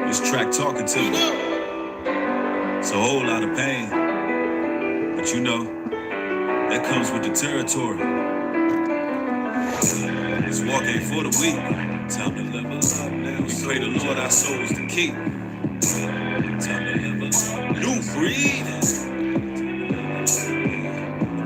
This track talking to me. It's a whole lot of pain. But you know, that comes with the territory. This walk ain't for the weak. Time to level up now. We pray the Lord our souls to keep. Time to level up. New breed.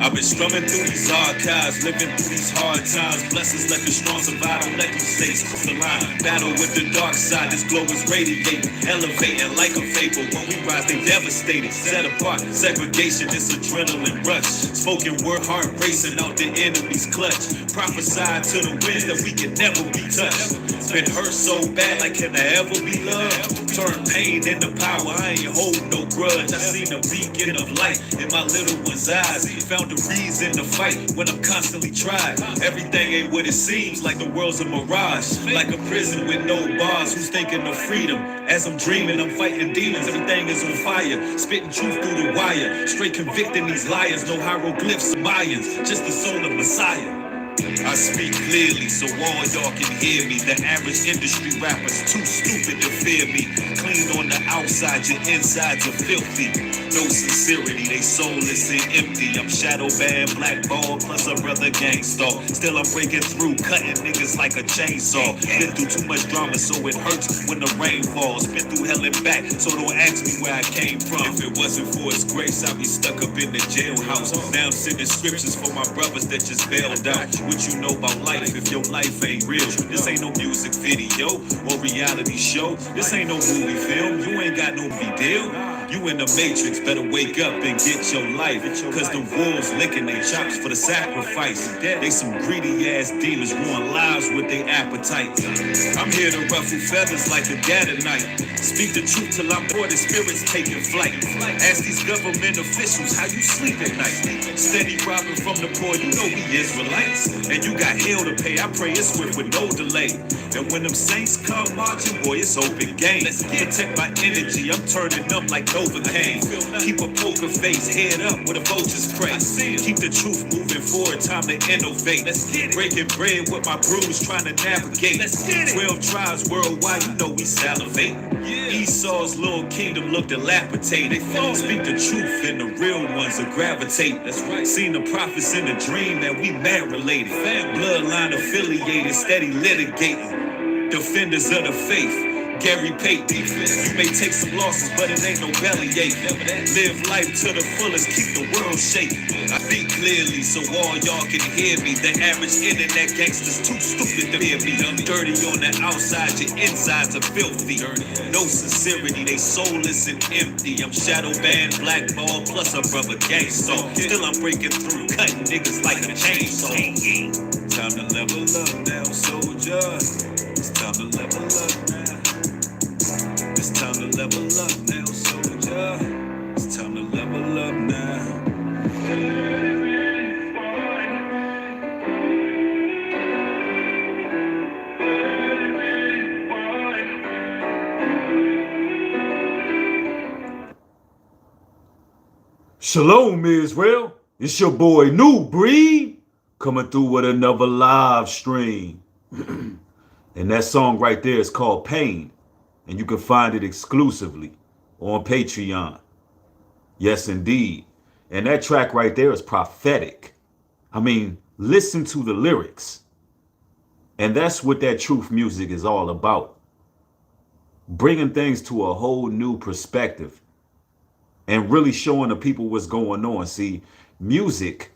I've been strumming through these archives, living through these hard times. Blessings left me strong, survive, don't let them stay the line. Battle with the dark side, this glow is radiating, elevating like a vapor. When we rise, they devastated, set apart. Segregation, this adrenaline rush. Spoken word, heart racing out the enemy's clutch. Prophesied to the winds that we can never be touched. Been hurt so bad, like can I ever be loved? Turn pain into power, I ain't holding no grudge. I seen a beacon of light in my little one's eyes. Found a reason to fight when I'm constantly tried. Everything ain't what it seems, like the world's a mirage. Like a prison with no bars, who's thinking of freedom? As I'm dreaming, I'm fighting demons, everything is on fire. Spitting truth through the wire, straight convicting these liars. No hieroglyphs of Mayans, just the soul of Messiah. I speak clearly so all y'all can hear me. The average industry rapper's too stupid to fear me. Clean on the outside, your insides are filthy. No sincerity, they soulless and empty. I'm shadow band, black ball, plus a brother gangstar. Still I'm breaking through, cutting niggas like a chainsaw. Been through too much drama, so it hurts when the rain falls. Been through hell and back, so don't ask me where I came from. If it wasn't for his grace, I'd be stuck up in the jailhouse. Now I'm sending scriptures for my brothers that just bailed out. What you know about life if your life ain't real? This ain't no music video or reality show. This ain't no movie film. You ain't got no big deal. You in the matrix, better wake up and get your life. Cause the wolves licking their chops for the sacrifice. They some greedy ass demons, ruin lives with their appetite. I'm here to ruffle feathers like a dad at night. Speak the truth till I'm bored and spirits taking flight. Ask these government officials how you sleep at night. Steady robbing from the poor, you know we Israelites. And you got hell to pay, I pray it's swift with no delay. And when them saints come marching, boy, it's open game. Let's protect my energy, I'm turning up like Novocaine. Keep a poker face, head up where the vultures pray. Keep the truth moving forward, time to innovate. Breaking bread with my bruise, trying to navigate. 12 tribes worldwide, you know we salivate. Esau's little kingdom look dilapidated. Speak the truth and the real ones will gravitate. That's right. Seen the prophets in a dream that we man related. Bloodline affiliated, steady litigating. Defenders of the faith. Gary Pate defense. You may take some losses, but it ain't no bellyache. Live life to the fullest, keep the world shaking. I think clearly so all y'all can hear me. The average internet gangster's too stupid to hear me. I'm dirty on the outside, your insides are filthy. No sincerity, they soulless and empty. I'm shadow band, black ball, plus a brother gangster. Still I'm breaking through, cutting niggas like a chainsaw. Time to level up now, soldier. It's time to level up now. It's time to level up now, soldier. It's time to level up now. Shalom, Israel. It's your boy New Breed coming through with another live stream. And that song right there is called Pain. And you can find it exclusively on Patreon. Yes, indeed. And that track right there is prophetic. I mean, listen to the lyrics. And that's what that truth music is all about. Bringing things to a whole new perspective. And really showing the people what's going on. See, music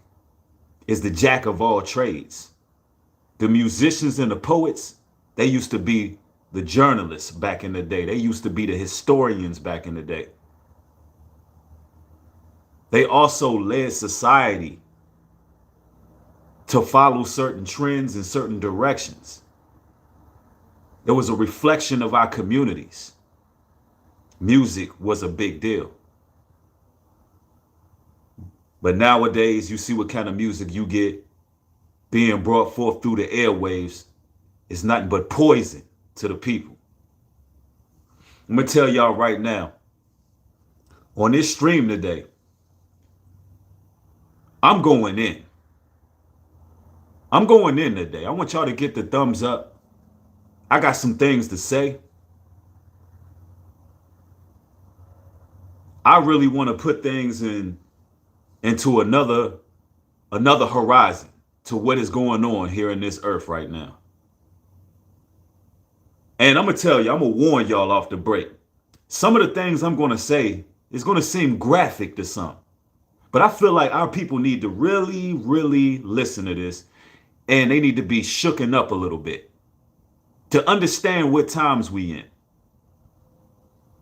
is the jack of all trades. The musicians and the poets, they used to be the journalists back in the day. They used to be the historians back in the day. They also led society to follow certain trends and certain directions. It was a reflection of our communities. Music was a big deal. But nowadays, you see what kind of music you get being brought forth through the airwaves. It's nothing but poison to the people. I'm going to tell y'all right now, on this stream today, I'm going in. I'm going in today. I want y'all to get the thumbs up. I got some things to say. I really want to put things into another horizon to what is going on here in this earth right now. And I'm gonna tell you, I'm gonna warn y'all off the break. Some of the things I'm gonna say is gonna seem graphic to some. But I feel like our people need to really, really listen to this, and they need to be shooken up a little bit to understand what times we in.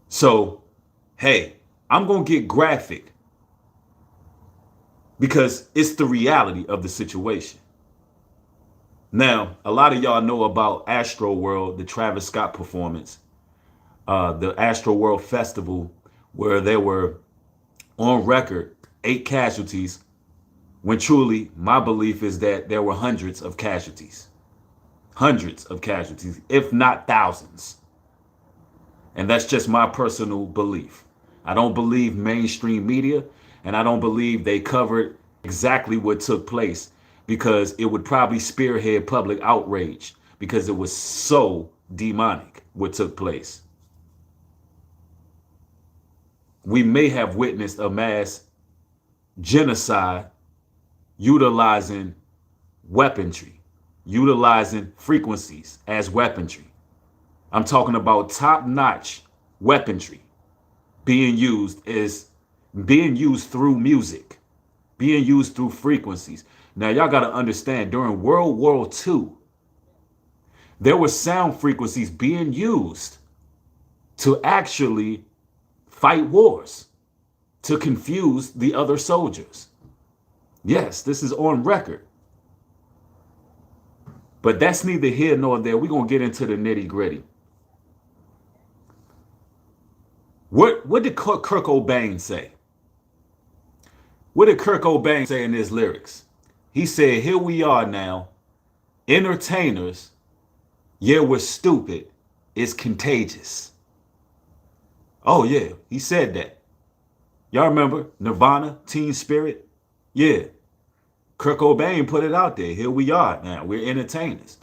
So, hey, I'm going to get graphic because it's the reality of the situation. Now, a lot of y'all know about Astro World, the Travis Scott performance, the Astro World Festival, where there were on record 8 casualties, when truly my belief is that there were hundreds of casualties, if not thousands. And that's just my personal belief. I don't believe mainstream media, and I don't believe they covered exactly what took place, because it would probably spearhead public outrage because it was so demonic what took place. We may have witnessed a mass genocide utilizing weaponry, utilizing frequencies as weaponry. I'm talking about top-notch weaponry being used through music, being used through frequencies. Now, y'all got to understand, during World War II, there were sound frequencies being used to actually fight wars, to confuse the other soldiers. Yes, this is on record. But that's neither here nor there. We're going to get into the nitty-gritty. What did Kurt Cobain say? What did Kurt Cobain say in his lyrics? He said, here we are now, entertainers. Yeah, we're stupid. It's contagious. Oh, yeah, he said that. Y'all remember Nirvana, Teen Spirit? Yeah. Kurt Cobain put it out there. Here we are now. We're entertainers.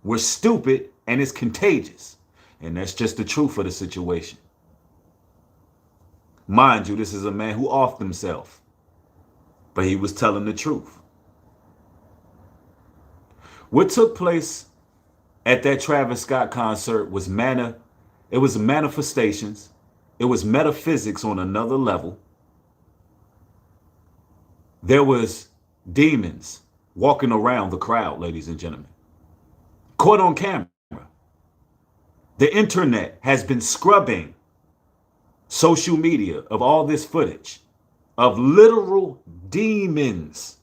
We're stupid and it's contagious. And that's just the truth of the situation. Mind you, this is a man who offed himself, but he was telling the truth. What took place at that Travis Scott concert was it was manifestations. It was metaphysics on another level. There was demons walking around the crowd, ladies and gentlemen. Caught on camera. The internet has been scrubbing social media of all this footage of literal demons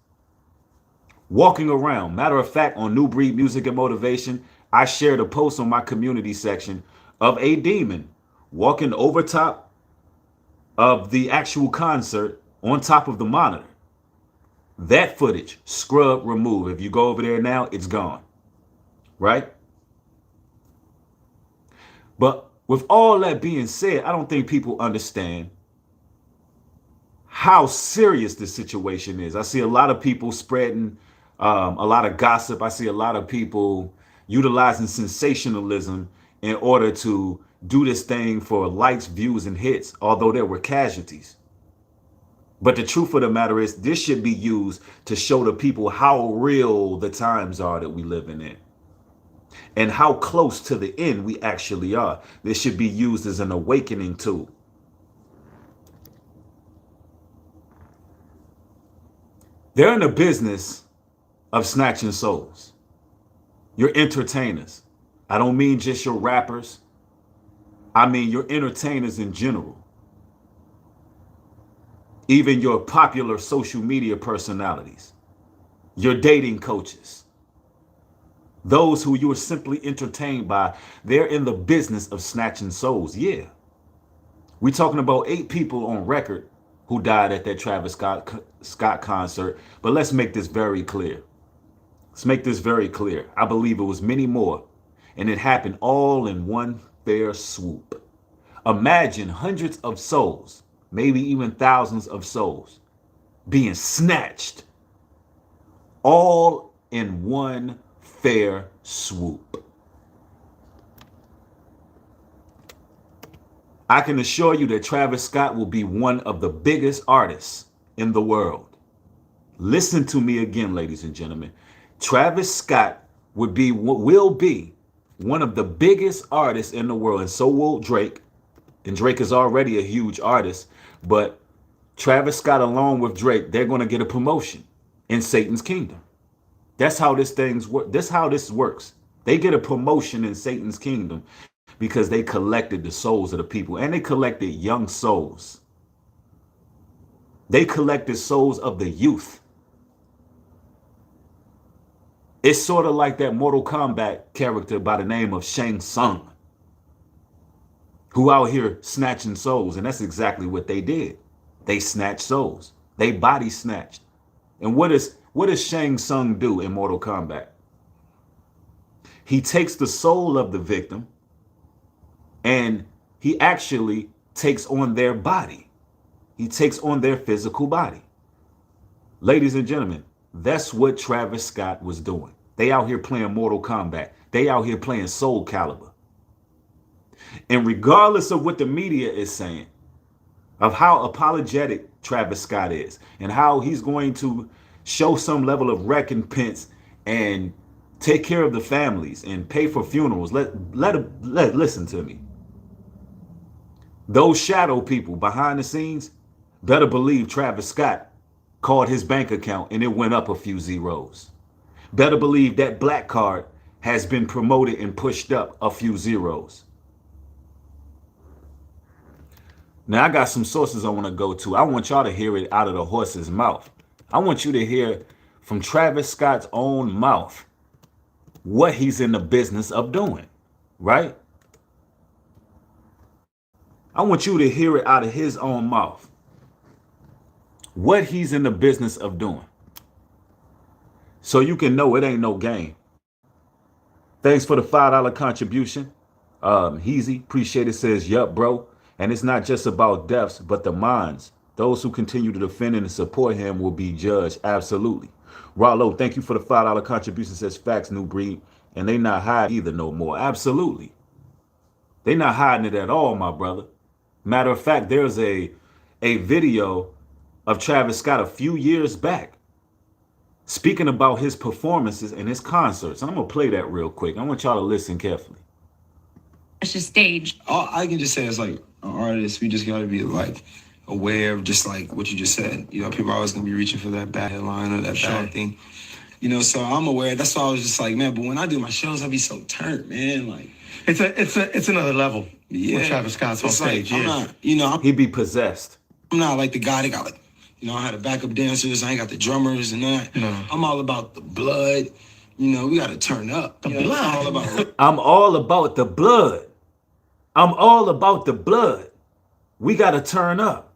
walking around. Matter of fact, on New Breed Music and Motivation, I shared a post on my community section of a demon walking over top of the actual concert on top of the monitor. That footage, scrub, remove. If you go over there now, it's gone. Right? But with all that being said, I don't think people understand how serious this situation is. I see a lot of people spreading a lot of gossip. I see a lot of people utilizing sensationalism in order to do this thing for likes, views, and hits, although there were casualties. But the truth of the matter is, this should be used to show the people how real the times are that we living in, and how close to the end we actually are. This should be used as an awakening tool. They're in the business of snatching souls. You're entertainers. I don't mean just your rappers. I mean your entertainers in general. Even your popular social media personalities. Your dating coaches. Those who you are simply entertained by, they're in the business of snatching souls. Yeah. We're talking about 8 people on record who died at that Travis Scott concert. But let's make this very clear. I believe it was many more. And it happened all in one fair swoop. Imagine hundreds of souls, maybe even thousands of souls, being snatched all in one fair swoop. I can assure you that Travis Scott will be one of the biggest artists in the world. Listen to me again, ladies and gentlemen. Travis Scott will be one of the biggest artists in the world, and so will Drake. And Drake is already a huge artist, but Travis Scott along with Drake, they're going to get a promotion in Satan's kingdom. That's how That's how this works. They get a promotion in Satan's kingdom because they collected the souls of the people, and they collected young souls. They collected souls of the youth. It's sort of like that Mortal Kombat character by the name of Shang Tsung, who out here snatching souls. And that's exactly what they did. They snatched souls. They body snatched. And what does Shang Tsung do in Mortal Kombat? He takes the soul of the victim and he actually takes on their body. He takes on their physical body. Ladies and gentlemen, that's what Travis Scott was doing. They out here playing Mortal Kombat. They out here playing Soul Calibur. And regardless of what the media is saying, of how apologetic Travis Scott is, and how he's going to show some level of recompense and take care of the families and pay for funerals, listen to me. Those shadow people behind the scenes better believe Travis Scott called his bank account and it went up a few zeros. Better believe that black card has been promoted and pushed up a few zeros. Now, I got some sources I want to go to. I want y'all to hear it out of the horse's mouth. I want you to hear from Travis Scott's own mouth what he's in the business of doing, right? I want you to hear it out of his own mouth what he's in the business of doing, so you can know it ain't no game. Thanks for the $5 contribution. Heezy, appreciate it, says, yup, bro. And it's not just about deaths, but the minds. Those who continue to defend and support him will be judged. Absolutely. Rollo, thank you for the $5 contribution, says facts, new breed. And they not hiding either no more. Absolutely. They not hiding it at all, my brother. Matter of fact, there's a video of Travis Scott a few years back speaking about his performances and his concerts. And I'm going to play that real quick. I want y'all to listen carefully. It's just stage. All I can just say is, like, an artist, we just got to be, like, aware of just, like, what you just said. You know, people are always going to be reaching for that bad headline or that bad thing. You know, so I'm aware. That's why I was just like, man, but when I do my shows, I be so turned, man. Like, it's another level. Yeah. When Travis Scott's on stage. Like, I'm not, you know, He'd be possessed. I'm not like the guy that got, like, you know, I had the backup dancers. I ain't got the drummers and that. No. I'm all about the blood. You know, we got to turn up. The blood. I'm all about the blood. I'm all about the blood. We got to turn up.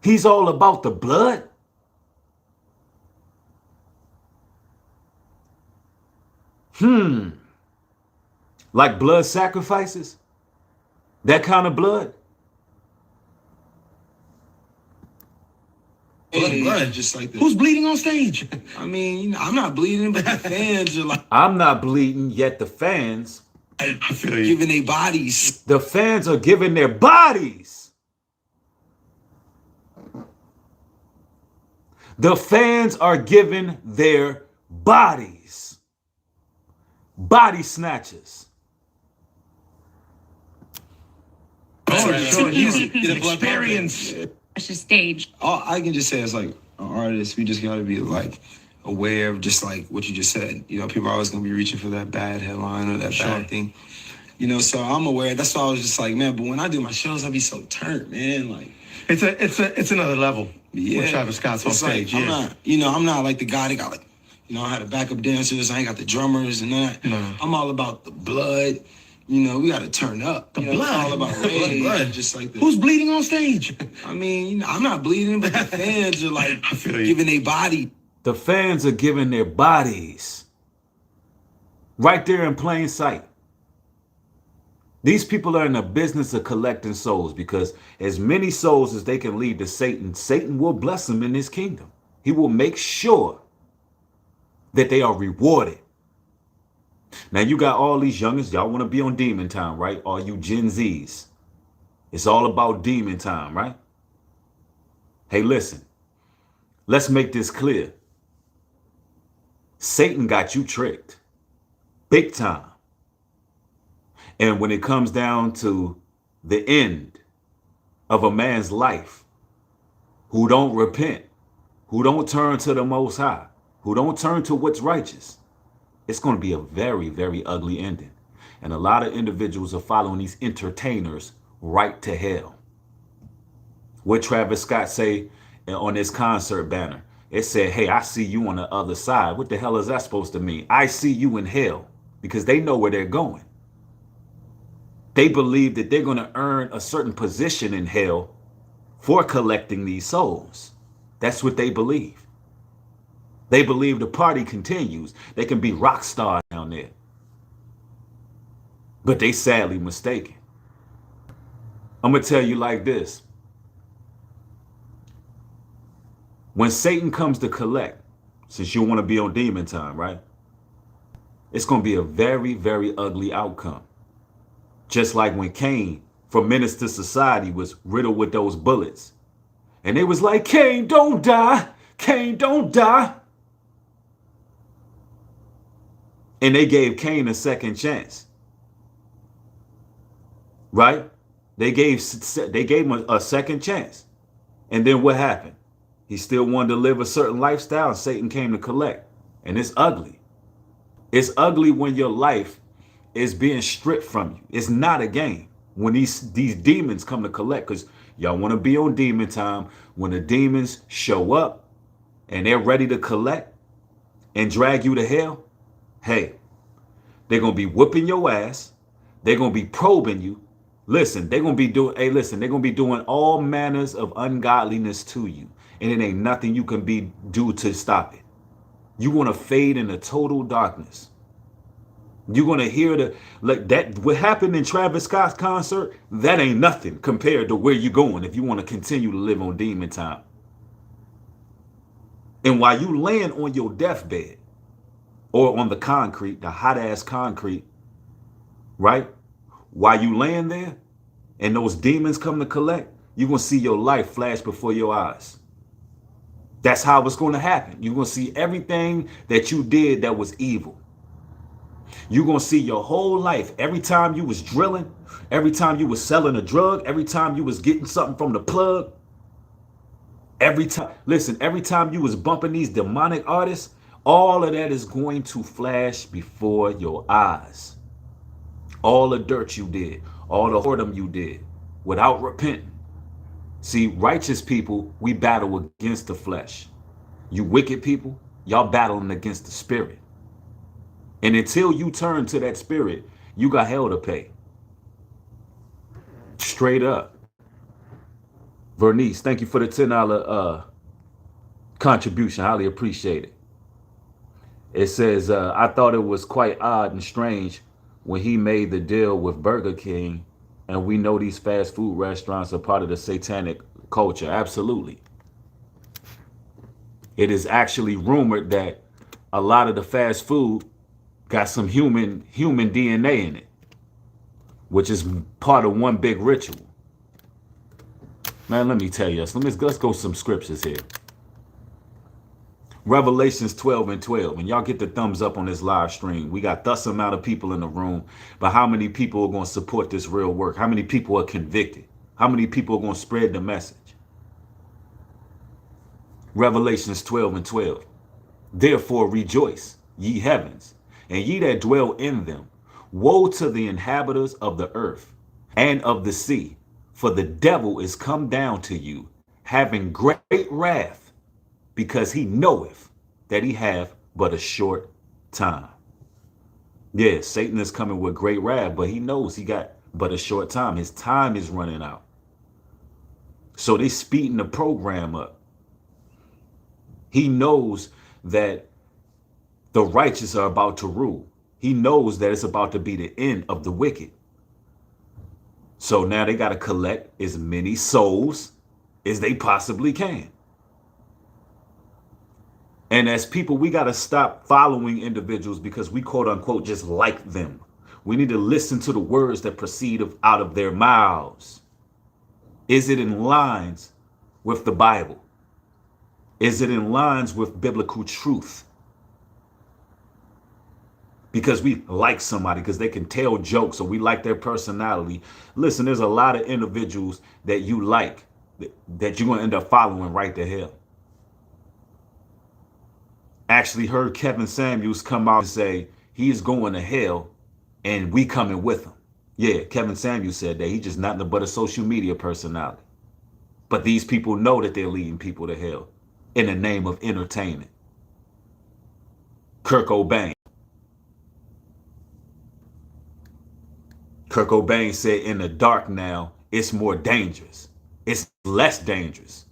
He's all about the blood. Like blood sacrifices? That kind of blood? Blood, just like that. Who's bleeding on stage? I mean, you know, I'm not bleeding, but the fans are like, I'm not bleeding, yet the fans. I feel you. giving their bodies. The fans are giving their bodies. The fans are giving their bodies. Body snatchers. Experience. It's just stage. All I can just say is, like, an artist, we just got to be, like, aware of just, like, what you just said. You know, people are always going to be reaching for that bad headline or that bad thing. You know, so I'm aware. That's why I was just like, man, but when I do my shows, I be so turned, man. Like, it's another level. Yeah. When Travis Scott's on stage. Like, I'm not like the guy that got, like, you know, I had the backup dancers. I ain't got the drummers and that. No. I'm all about the blood. You know, we got to turn up. The blood. blood. It's all about blood. Just like that. Who's bleeding on stage? I mean, you know, I'm not bleeding, but the fans are like, I feel you. giving their body. The fans are giving their bodies. Right there in plain sight. These people are in the business of collecting souls, because as many souls as they can lead to Satan, Satan will bless them in his kingdom. He will make sure that they are rewarded. Now you got all these youngins, y'all want to be on demon time, right? All you Gen Zs. It's all about demon time, right? Hey, listen, let's make this clear. Satan got you tricked. Big time. And when it comes down to the end of a man's life, who don't repent, who don't turn to the Most High, who don't turn to what's righteous, it's going to be a very, very ugly ending. And a lot of individuals are following these entertainers right to hell. What Travis Scott say on his concert banner? It said, hey, I see you on the other side. What the hell is that supposed to mean? I see you in hell, because they know where they're going. They believe that they're going to earn a certain position in hell for collecting these souls. That's what they believe. They believe the party continues. They can be rock stars down there. But they sadly mistaken. I'm going to tell you like this. When Satan comes to collect, since you want to be on demon time, right? It's going to be a very, very ugly outcome. Just like when Cain, from Menace to Society, was riddled with those bullets. And they was like, Cain, don't die. Cain, don't die. And they gave Cain a second chance. Right? They gave him a second chance. And then what happened? He still wanted to live a certain lifestyle, and Satan came to collect. And it's ugly. It's ugly when your life is being stripped from you. It's not a game. When these demons come to collect, because y'all want to be on demon time. When the demons show up and they're ready to collect and drag you to hell, hey, they're going to be whooping your ass. They're going to be probing you. Listen, they're going to be doing, they're going to be doing all manners of ungodliness to you. And it ain't nothing you can do to stop it. You're going to fade into total darkness. You're going to hear what happened in Travis Scott's concert, that ain't nothing compared to where you're going if you want to continue to live on demon time. And while you laying on your deathbed or on the concrete, the hot ass concrete, right? While you laying there and those demons come to collect, you're going to see your life flash before your eyes. That's how it's going to happen. You're going to see everything that you did that was evil. You're going to see your whole life. Every time you was drilling, every time you was selling a drug, every time you was getting something from the plug, every time you was bumping these demonic artists, all of that is going to flash before your eyes. All the dirt you did, all the whoredom you did without repenting. See, righteous people, we battle against the flesh. You wicked people, y'all battling against the spirit. And until you turn to that spirit, you got hell to pay. Straight up. Vernice, thank you for the $10 contribution. Highly appreciate it. It says, I thought it was quite odd and strange when he made the deal with Burger King, and we know these fast food restaurants are part of the satanic culture. Absolutely. It is actually rumored that a lot of the fast food got some human DNA in it, which is part of one big ritual. Man, let me tell you, let's go some scriptures here. Revelations 12:12. And y'all get the thumbs up on this live stream. We got thus amount of people in the room, but how many people are going to support this real work? How many people are convicted? How many people are going to spread the message? Revelations 12:12. Therefore rejoice, ye heavens, and ye that dwell in them. Woe to the inhabitants of the earth and of the sea, for the devil is come down to you, having great wrath, because he knoweth that he have but a short time. Yes, Satan is coming with great wrath, but he knows he got but a short time. His time is running out. So they speeding the program up. He knows that the righteous are about to rule. He knows that it's about to be the end of the wicked. So now they got to collect as many souls as they possibly can. And as people, we got to stop following individuals because we quote unquote just like them. We need to listen to the words that proceed out of their mouths. Is it in lines with the Bible? Is it in lines with biblical truth? Because we like somebody because they can tell jokes or we like their personality. Listen, there's a lot of individuals that you like that you're going to end up following right to hell. Actually heard Kevin Samuels come out and say he's going to hell and we coming with him. Yeah, Kevin Samuels said that. He's just nothing but a social media personality. But these people know that they're leading people to hell in the name of entertainment. Kurt Cobain. Kurt Cobain said in the dark now, it's more dangerous. It's less dangerous.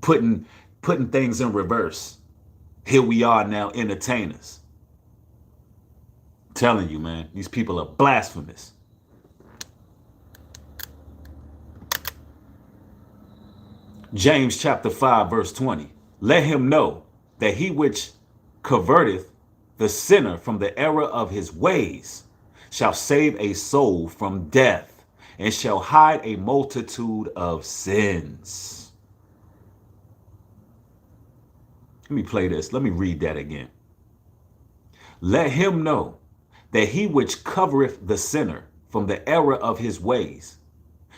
Putting things in reverse. Here we are now, entertainers. I'm telling you, man, these people are blasphemous. James chapter 5, verse 20. Let him know that he which converteth the sinner from the error of his ways shall save a soul from death and shall hide a multitude of sins. Let me play this. Let me read that again. Let him know that he which covereth the sinner from the error of his ways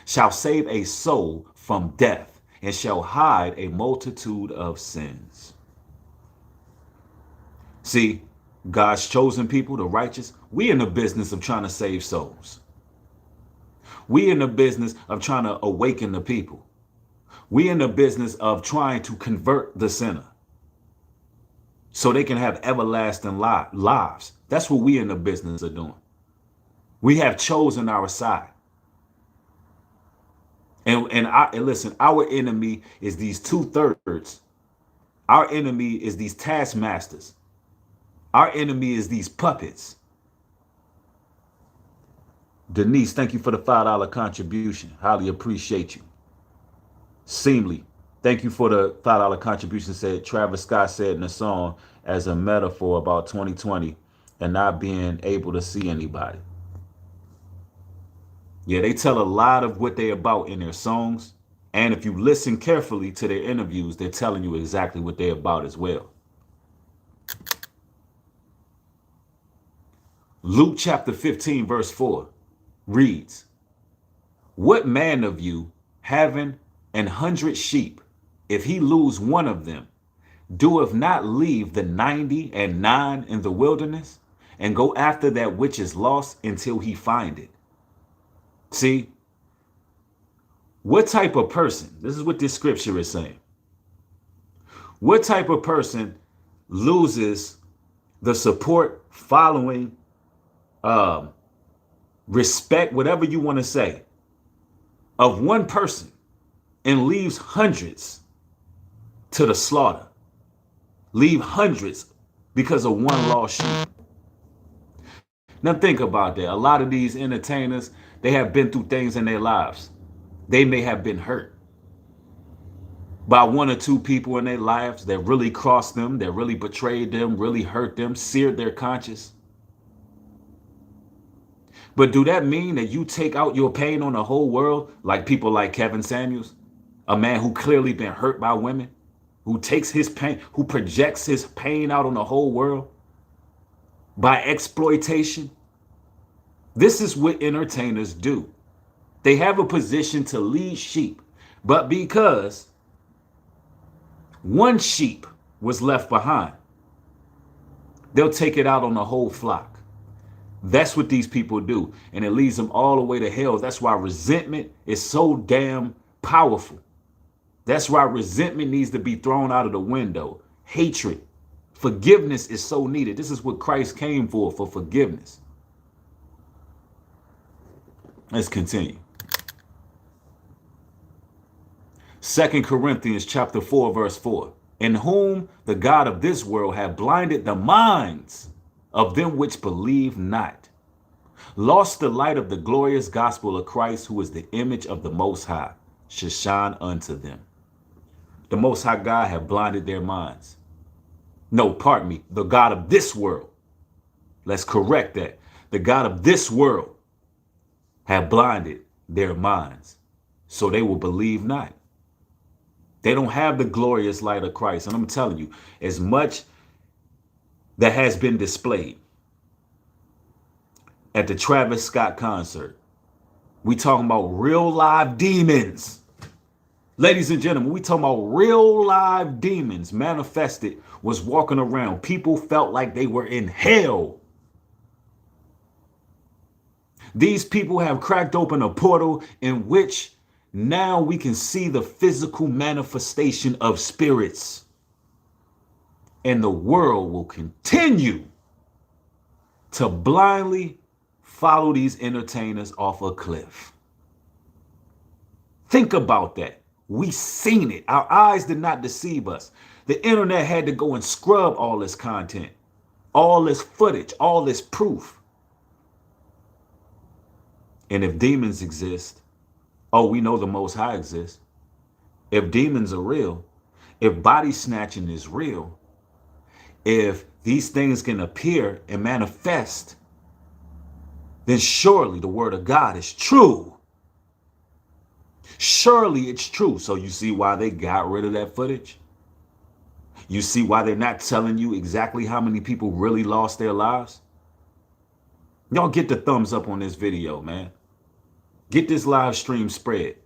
shall save a soul from death and shall hide a multitude of sins. See, God's chosen people, the righteous, we in the business of trying to save souls. We in the business of trying to awaken the people. We in the business of trying to convert the sinner so they can have everlasting lives. That's what we in the business of doing. We have chosen our side. And listen, our enemy is these 2/3. Our enemy is these taskmasters. Our enemy is these puppets. Denise, thank you for the $5 contribution. Highly appreciate you. Seemly, thank you for the $5 contribution. Said Travis Scott said in the song as a metaphor about 2020 and not being able to see anybody. Yeah, they tell a lot of what they're about in their songs. And if you listen carefully to their interviews, they're telling you exactly what they're about as well. Luke chapter 15, verse 4 reads, what man of you having 100 sheep, if he lose one of them, doeth not leave the 99 in the wilderness and go after that which is lost until he find it? See, what type of person, this is what this scripture is saying. What type of person loses the support, following, respect, whatever you want to say, of one person and leaves hundreds to the slaughter? Leave hundreds because of one lost sheep. Now think about that. A lot of these entertainers, they have been through things in their lives. They may have been hurt by one or two people in their lives that really crossed them, that really betrayed them, really hurt them, seared their conscience. But do that mean that you take out your pain on the whole world, like people like Kevin Samuels, a man who clearly been hurt by women, who takes his pain, who projects his pain out on the whole world by exploitation? This is what entertainers do. They have a position to lead sheep, but because one sheep was left behind, they'll take it out on the whole flock. That's what these people do, and it leads them all the way to hell. That's why resentment is so damn powerful. That's why resentment needs to be thrown out of the window. Hatred, forgiveness is so needed. This is what Christ came for forgiveness. Let's continue. 2 Corinthians chapter 4, verse 4. In whom the God of this world hath blinded the minds of them which believe not, lost the light of the glorious gospel of Christ, who is the image of the Most High, should shine unto them. The Most High God have blinded their minds. No, pardon me, the God of this world. Let's correct that. The God of this world have blinded their minds, so they will believe not. They don't have the glorious light of Christ. And I'm telling you, as much that has been displayed at the Travis Scott concert, we talking about real live demons. Ladies and gentlemen, we talking about real live demons manifested, was walking around. People felt like they were in hell. These people have cracked open a portal in which now we can see the physical manifestation of spirits. And the world will continue to blindly follow these entertainers off a cliff. Think about that. We seen it. Our eyes did not deceive us. The internet had to go and scrub all this content, all this footage, all this proof. And if demons exist, oh, we know the Most High exists. If demons are real, if body snatching is real, if these things can appear and manifest, then surely the word of God is true. Surely it's true. So you see why they got rid of that footage? You see why they're not telling you exactly how many people really lost their lives? Y'all get the thumbs up on this video, man. Get this live stream spread.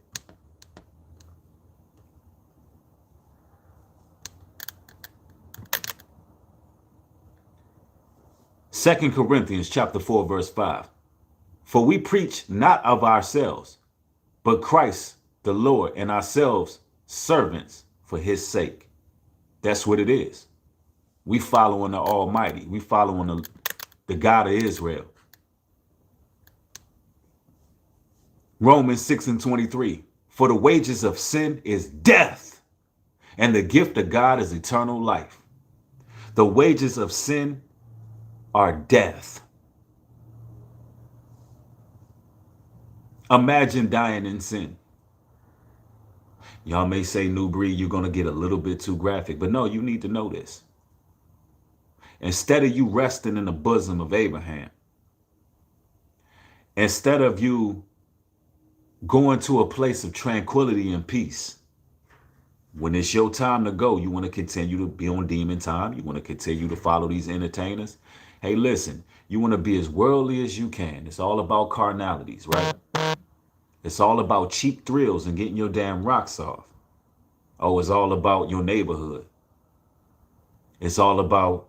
Second Corinthians chapter 4, verse 5. For we preach not of ourselves, but Christ the Lord, and ourselves servants for his sake. That's what it is. We following the Almighty. We following the God of Israel. Romans 6:23. For the wages of sin is death, and the gift of God is eternal life. The wages of sin are death. Imagine dying in sin. Y'all may say, New Breed, you're going to get a little bit too graphic, but no, you need to know this. Instead of you resting in the bosom of Abraham, instead of you going to a place of tranquility and peace, when it's your time to go, you want to continue to be on demon time. You want to continue to follow these entertainers. Hey, listen, you want to be as worldly as you can. It's all about carnalities, right? It's all about cheap thrills and getting your damn rocks off. Oh, it's all about your neighborhood. It's all about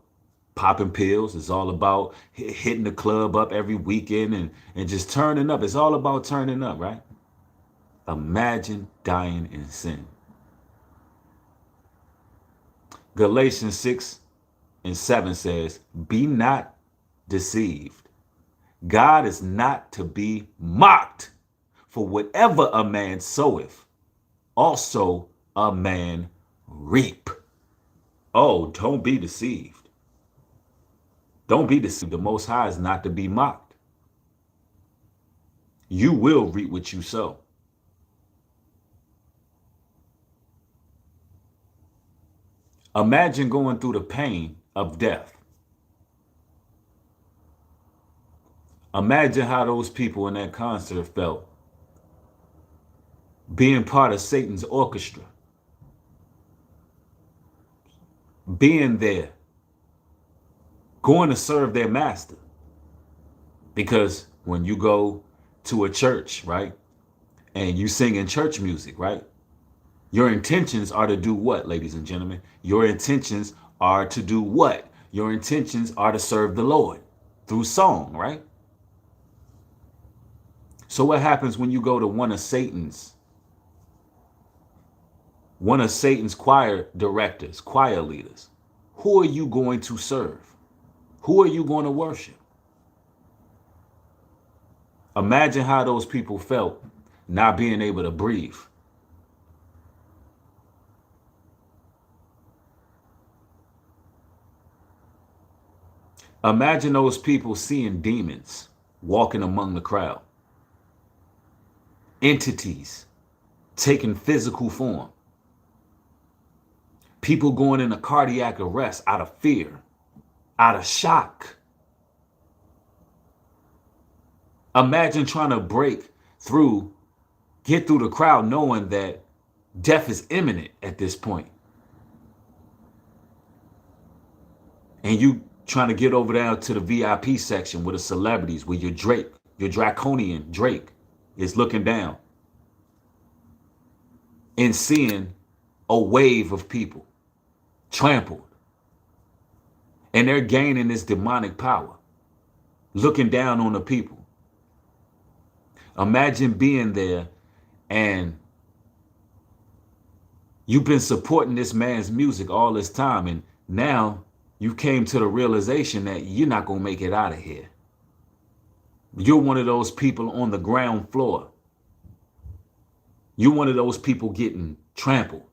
popping pills. It's all about hitting the club up every weekend and just turning up. It's all about turning up, right? Imagine dying in sin. Galatians 6:7 says, be not deceived. God is not to be mocked. For whatever a man soweth, also a man reap. Oh, don't be deceived. Don't be deceived. The Most High is not to be mocked. You will reap what you sow. Imagine going through the pain of death. Imagine how those people in that concert felt being part of Satan's orchestra, being there, going to serve their master. Because when you go to a church, right, and you sing in church music, right, your intentions are to do what, ladies and gentlemen? Your intentions are to do what? Your intentions are to serve the Lord through song, right? So what happens when you go to one of Satan's choir directors, choir leaders? Who are you going to serve? Who are you going to worship? Imagine how those people felt not being able to breathe. Imagine those people seeing demons walking among the crowd. Entities taking physical form. People going into cardiac arrest out of fear, out of shock. Imagine trying to break through, get through the crowd knowing that death is imminent at this point. And you trying to get over there to the VIP section with the celebrities, where your Drake, your draconian Drake is looking down and seeing a wave of people trampled. And they're gaining this demonic power, looking down on the people. Imagine being there and you've been supporting this man's music all this time, and now you came to the realization that you're not going to make it out of here. You're one of those people on the ground floor. You're one of those people getting trampled.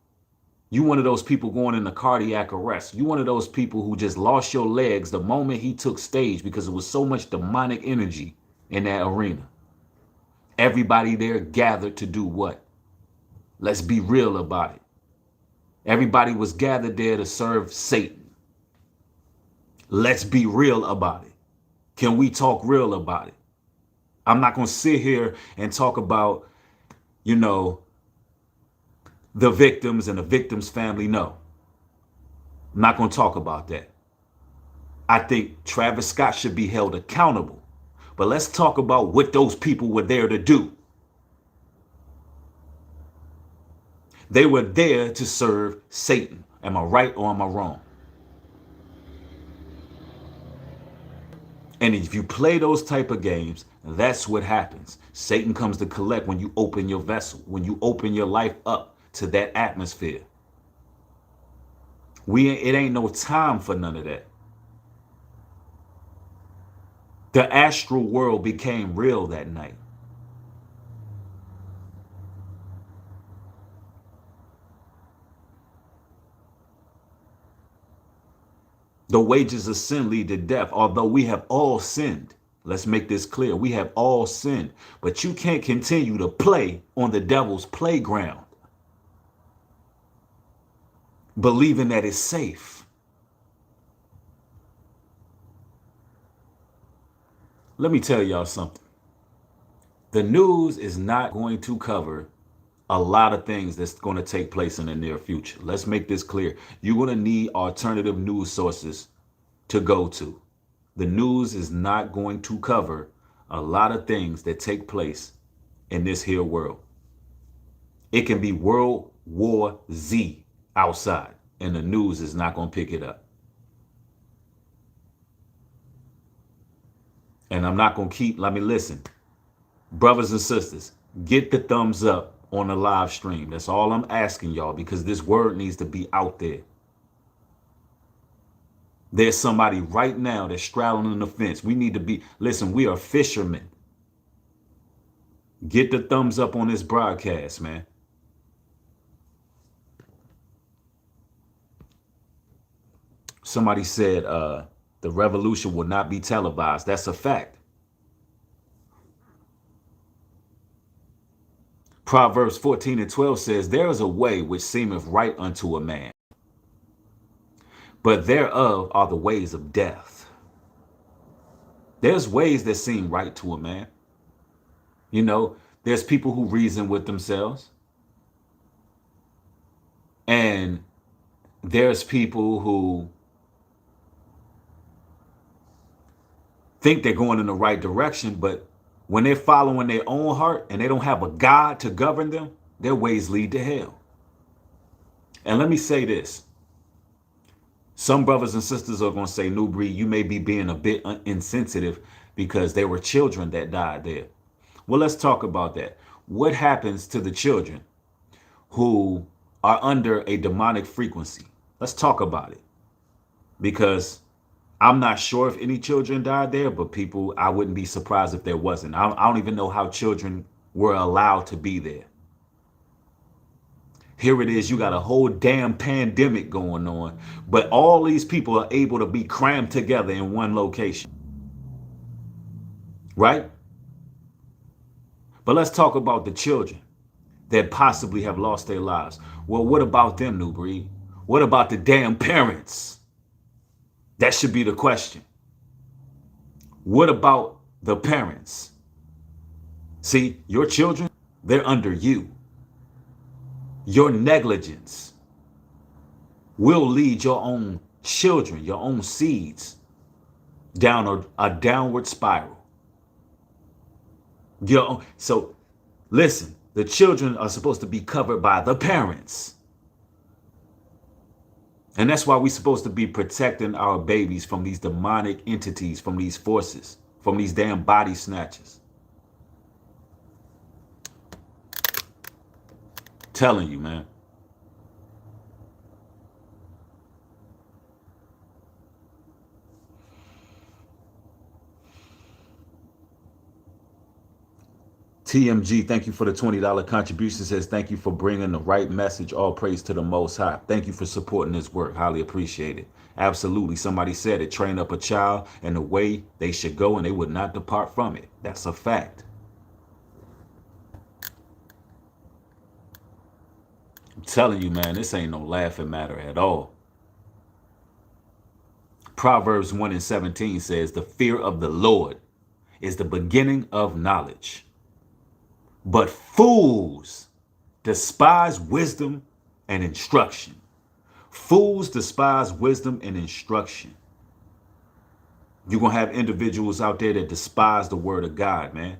You're one of those people going into cardiac arrest. You're one of those people who just lost your legs the moment he took stage because there was so much demonic energy in that arena. Everybody there gathered to do what? Let's be real about it. Everybody was gathered there to serve Satan. Let's be real about it. Can we talk real about it? I'm not going to sit here and talk about, you know, the victims and the victim's family. No, I'm not going to talk about that. I think Travis Scott should be held accountable. But let's talk about what those people were there to do. They were there to serve Satan. Am I right or am I wrong? And if you play those type of games, that's what happens. Satan comes to collect when you open your vessel, when you open your life up to that atmosphere. It ain't no time for none of that. The astral world became real that night. The wages of sin lead to death. Although we have all sinned, let's make this clear. We have all sinned, but you can't continue to play on the devil's playground, believing that it's safe. Let me tell y'all something. The news is not going to cover a lot of things that's going to take place in the near future. Let's make this clear. You're going to need alternative news sources to go to. The news is not going to cover a lot of things that take place in this here world. It can be World War Z outside, and the news is not going to pick it up. And I'm not going to keep, let me listen. Brothers and sisters, get the thumbs up on the live stream. That's all I'm asking y'all, because this word needs to be out there. There's somebody right now that's straddling the fence. We need to be, listen, we are fishermen. Get the thumbs up on this broadcast, man. Somebody said the revolution will not be televised. That's a fact. Proverbs 14:12 says, there is a way which seemeth right unto a man, but thereof are the ways of death. There's ways that seem right to a man. You know, there's people who reason with themselves. And there's people who think they're going in the right direction, but when they're following their own heart and they don't have a God to govern them, their ways lead to hell. And let me say this. Some brothers and sisters are going to say, New Breed, you may be being a bit insensitive because there were children that died there. Well, let's talk about that. What happens to the children who are under a demonic frequency? Let's talk about it. Because I'm not sure if any children died there, but people, I wouldn't be surprised if there wasn't. I don't even know how children were allowed to be there. Here it is, you got a whole damn pandemic going on, but all these people are able to be crammed together in one location. Right? But let's talk about the children that possibly have lost their lives. Well, what about them, New Breed? What about the damn parents? That should be the question. What about the parents? See, your children, they're under you. Your negligence will lead your own children, your own seeds, down a downward spiral. So listen, the children are supposed to be covered by the parents. And that's why we're supposed to be protecting our babies from these demonic entities, from these forces, from these damn body snatchers. Telling you, man. TMG, thank you for the $20 contribution. Says, thank you for bringing the right message. All praise to the Most High. Thank you for supporting this work. Highly appreciate it. Absolutely. Somebody said it. Train up a child in the way they should go and they would not depart from it. That's a fact. I'm telling you, man, this ain't no laughing matter at all. Proverbs 1:17 says, the fear of the Lord is the beginning of knowledge. But fools despise wisdom and instruction. Fools despise wisdom and instruction. You're going to have individuals out there that despise the word of God, man.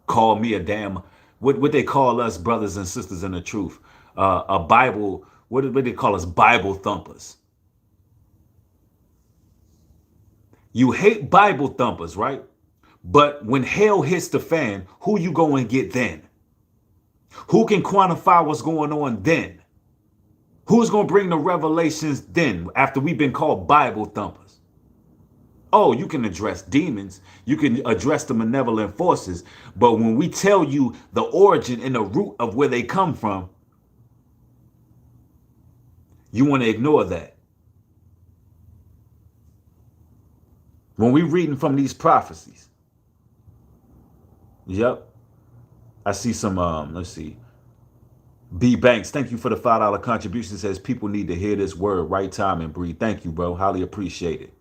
Call me a damn, what they call us brothers and sisters in the truth. A Bible, what do they call us? Bible thumpers. You hate Bible thumpers, right? But when hell hits the fan, who you going to get then? Who can quantify what's going on then? Who's going to bring the revelations then after we've been called Bible thumpers? Oh, you can address demons. You can address the malevolent forces. But when we tell you the origin and the root of where they come from, you want to ignore that. When we're reading from these prophecies, yep. I see some, let's see. B Banks, thank you for the $5 contribution. Says people need to hear this word, right time and breathe. Thank you, bro. Highly appreciate it.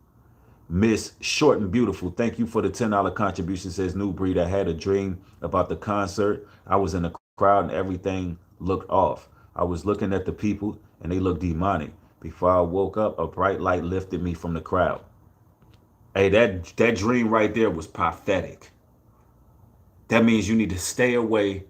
Miss Short and Beautiful, thank you for the $10 contribution. Says New Breed, I had a dream about the concert. I was in the crowd and everything looked off. I was looking at the people and they looked demonic. Before I woke up, a bright light lifted me from the crowd. Hey, that dream right there was prophetic. That means you need to stay away.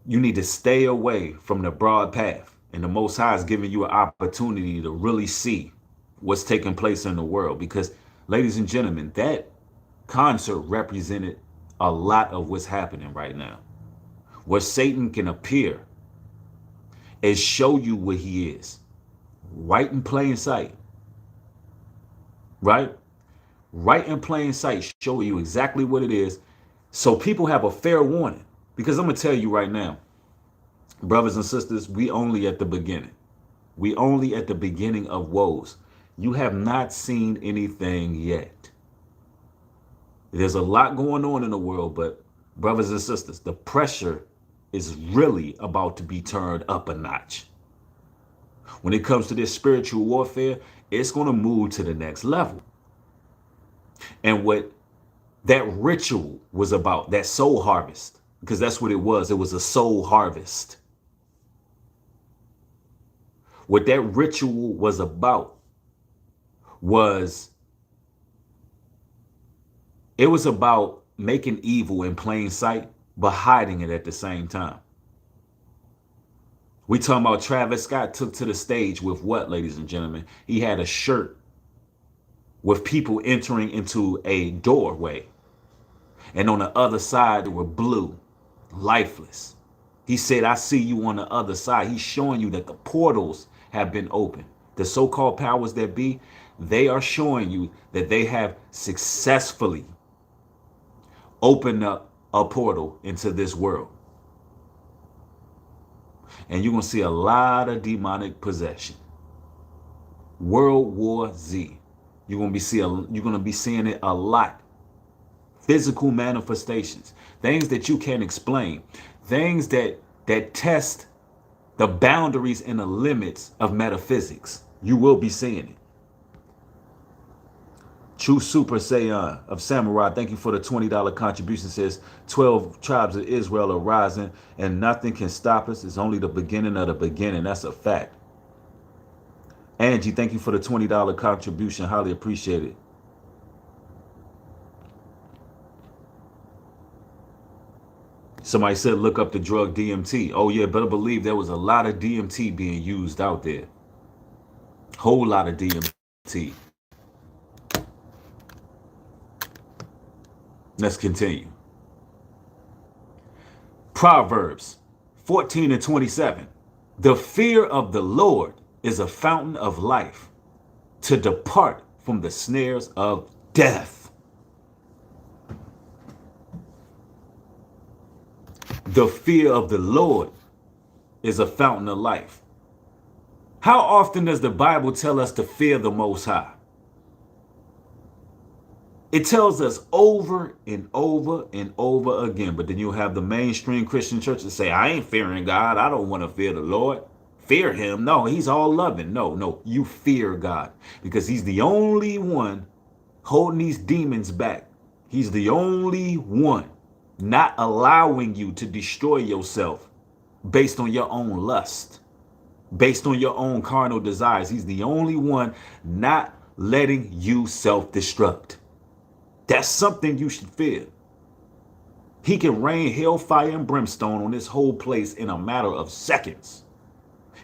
You need to stay away from the broad path. And the Most High is giving you an opportunity to really see what's taking place in the world. Because, ladies and gentlemen, that concert represented a lot of what's happening right now. Where Satan can appear and show you what he is. Right in plain sight. Right? Right in plain sight, show you exactly what it is. So people have a fair warning, because I'm going to tell you right now, brothers and sisters, we only at the beginning. We only at the beginning of woes. You have not seen anything yet. There's a lot going on in the world, but brothers and sisters, the pressure is really about to be turned up a notch. When it comes to this spiritual warfare, it's going to move to the next level. And what that ritual was about, that soul harvest, because that's what it was. It was a soul harvest. What that ritual was about was, it was about making evil in plain sight, but hiding it at the same time. We talking about Travis Scott took to the stage with what, ladies and gentlemen? He had a shirt with people entering into a doorway. And on the other side, they were blue, lifeless. He said, I see you on the other side. He's showing you that the portals have been opened. The so-called powers that be, they are showing you that they have successfully opened up a portal into this world. And you're going to see a lot of demonic possession. World War Z. You're going to be seeing it a lot. Physical manifestations, things that you can't explain, things that test the boundaries and the limits of metaphysics. You will be seeing it. True Super Saiyan of Samurai, thank you for the $20 contribution. Says 12 tribes of Israel are rising and nothing can stop us. It's only the beginning of the beginning. That's a fact. Angie, thank you for the $20 contribution. Highly appreciate it. Somebody said look up the drug DMT. Oh yeah, better believe there was a lot of DMT being used out there. Whole lot of DMT. Let's continue. Proverbs 14:27. The fear of the Lord is a fountain of life, to depart from the snares of death. The fear of the Lord is a fountain of life. How often does the Bible tell us to fear the Most High? It tells us over and over and over again. But then you have the mainstream Christian churches say, I ain't fearing God. I don't want to fear the Lord. Fear him. No, he's all loving. No, you fear God because he's the only one holding these demons back. He's the only one not allowing you to destroy yourself based on your own lust, based on your own carnal desires. He's the only one not letting you self-destruct. That's something you should fear. He can rain hellfire and brimstone on this whole place in a matter of seconds.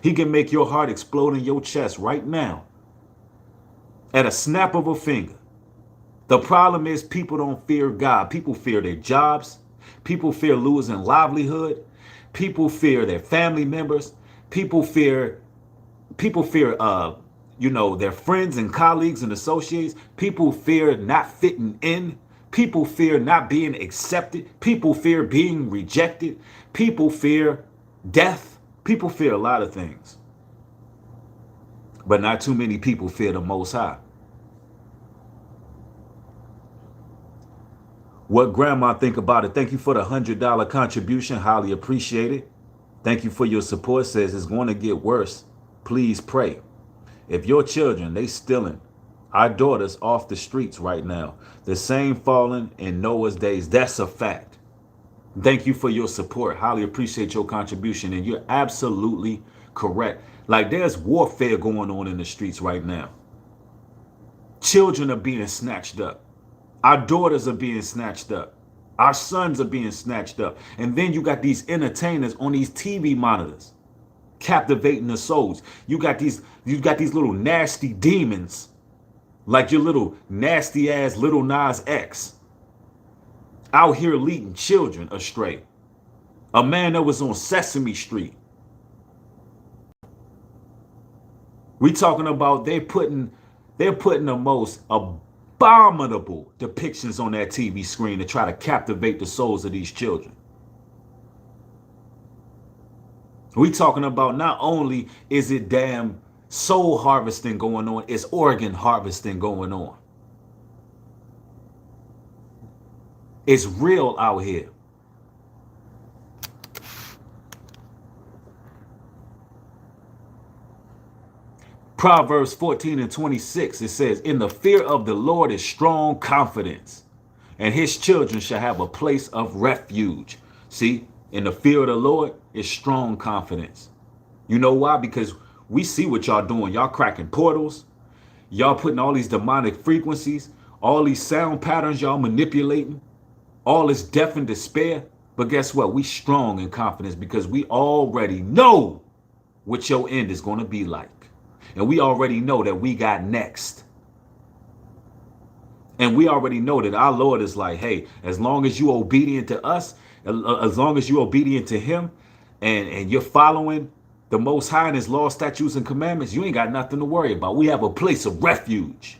He can make your heart explode in your chest right now at a snap of a finger. The problem is people don't fear God. People fear their jobs. People fear losing livelihood. People fear their family members. People fear their friends and colleagues and associates. People fear not fitting in. People fear not being accepted. People fear being rejected. People fear death. People fear a lot of things. But not too many people fear the Most High. What grandma think about it? Thank you for the $100 contribution. Highly appreciate it. Thank you for your support. Says it's going to get worse. Please pray. If your children, they stealing our daughters off the streets right now, the same falling in Noah's days. That's a fact. Thank you for your support. Highly appreciate your contribution. And you're absolutely correct. Like there's warfare going on in the streets right now. Children are being snatched up. Our daughters are being snatched up. Our sons are being snatched up. And then you got these entertainers on these TV monitors captivating the souls. You got these little nasty demons like your little nasty ass little Nas X out here leading children astray. A man that was on Sesame Street. We talking about they're putting the most abominable depictions on that TV screen to try to captivate the souls of these children. We talking about not only is it damn soul harvesting going on, it's organ harvesting going on. It's real out here. Proverbs 14:26, it says, in the fear of the Lord is strong confidence, and his children shall have a place of refuge. See, in the fear of the Lord is strong confidence. You know why? Because we see what y'all doing. Y'all cracking portals. Y'all putting all these demonic frequencies, all these sound patterns y'all manipulating, all this death and despair. But guess what? We strong in confidence because we already know what your end is going to be like. And we already know that we got next. And we already know that our Lord is like, hey, as long as you're obedient to us, as long as you're obedient to him and you're following the Most High and his law, statutes, and commandments, you ain't got nothing to worry about. We have a place of refuge.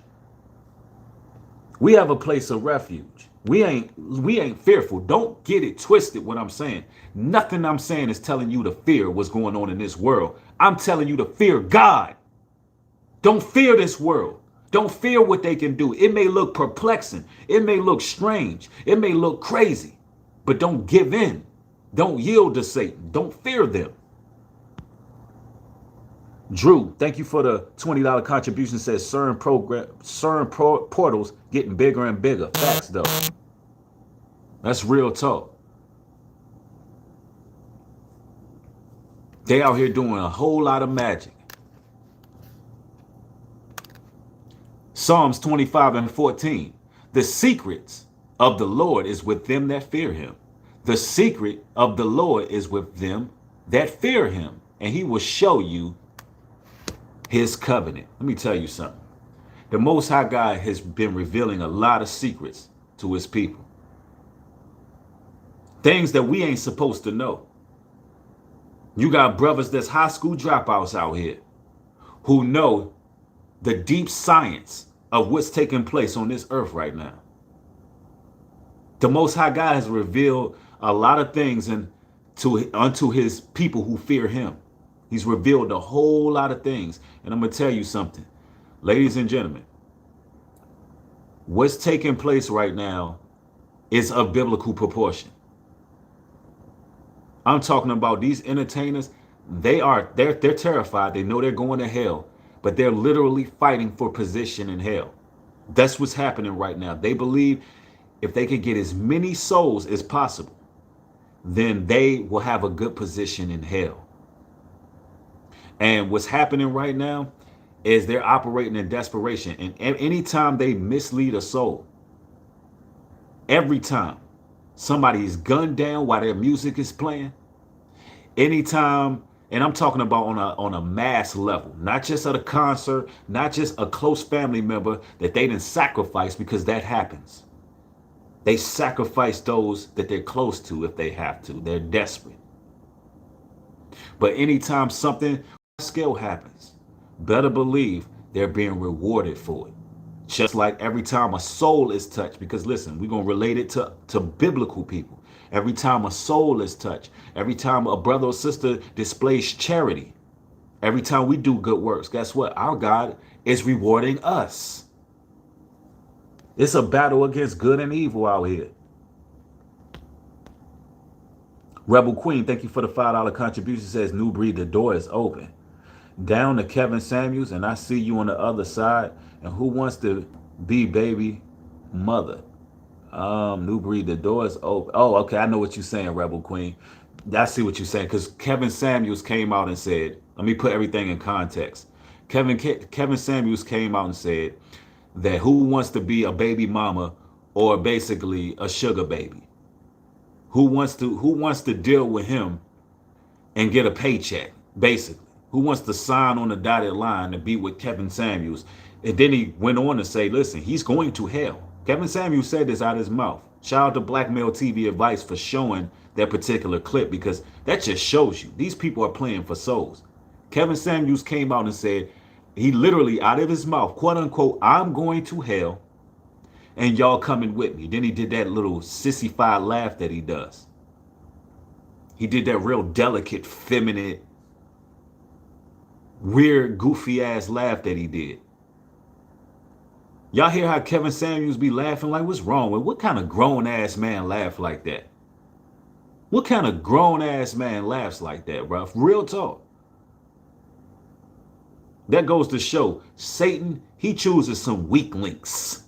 We have a place of refuge. We ain't fearful. Don't get it twisted what I'm saying. Nothing I'm saying is telling you to fear what's going on in this world. I'm telling you to fear God. Don't fear this world. Don't fear what they can do. It may look perplexing. It may look strange. It may look crazy. But don't give in. Don't yield to Satan. Don't fear them. Drew, thank you for the $20 contribution. Says portals getting bigger and bigger. Facts though. That's real talk. They out here doing a whole lot of magic. Psalms 25:14. The secrets of the Lord is with them that fear him. The secret of the Lord is with them that fear him, and he will show you his covenant. Let me tell you something. The Most High God has been revealing a lot of secrets to his people. Things that we ain't supposed to know. You got brothers that's high school dropouts out here who know the deep science of what's taking place on this earth right now. The Most High God has revealed a lot of things unto his people who fear him. He's revealed a whole lot of things. And I'm going to tell you something, ladies and gentlemen, what's taking place right now is of biblical proportion. I'm talking about these entertainers. They're terrified. They know they're going to hell, but they're literally fighting for position in hell. That's what's happening right now. They believe if they can get as many souls as possible, then they will have a good position in hell. And what's happening right now is they're operating in desperation. And anytime they mislead a soul, every time somebody is gunned down while their music is playing, anytime, and I'm talking about on a mass level, not just at a concert, not just a close family member that they didn't sacrifice, because that happens. They sacrifice those that they're close to if they have to. They're desperate. But anytime something scale happens, better believe they're being rewarded for it. Just like every time a soul is touched, because listen, we're going to relate it to biblical people. Every time a soul is touched, every time a brother or sister displays charity, every time we do good works, guess what? Our God is rewarding us. It's a battle against good and evil out here. Rebel Queen, thank you for the $5 contribution. Says, New Breed, the door is open. Down to Kevin Samuels, and I see you on the other side. And who wants to be baby mother? New Breed, the door is open. Oh, okay, I know what you're saying, Rebel Queen. I see what you're saying, because Kevin Samuels came out and said, let me put everything in context. Kevin Samuels came out and said that who wants to be a baby mama or basically a sugar baby? Who wants to deal with him and get a paycheck, basically? Who wants to sign on the dotted line to be with Kevin Samuels? And then he went on to say, listen, he's going to hell. Kevin Samuels said this out of his mouth. Shout out to Blackmail TV Advice for showing that particular clip, because that just shows you these people are playing for souls. Kevin Samuels came out and said, he literally out of his mouth, quote unquote, I'm going to hell and y'all coming with me. Then he did that little sissified laugh that he does. He did that real delicate, feminine, weird, goofy ass laugh that he did. Y'all hear how Kevin Samuels be laughing? Like, what's wrong with? What kind of grown ass man laugh like that? What kind of grown ass man laughs like that, bro? Real talk. That goes to show Satan, he chooses some weak links.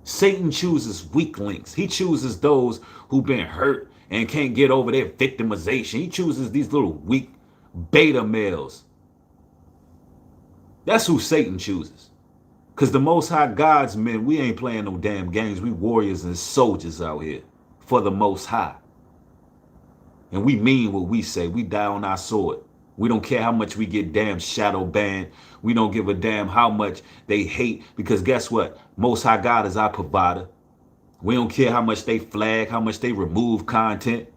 Satan chooses weak links. He chooses those who've been hurt and can't get over their victimization. He chooses these little weak beta males. That's who Satan chooses. Because the Most High God's men, we ain't playing no damn games. We warriors and soldiers out here for the Most High. And we mean what we say. We die on our sword. We don't care how much we get damn shadow banned. We don't give a damn how much they hate, because guess what? Most High God is our provider. We don't care how much they flag, how much they remove content.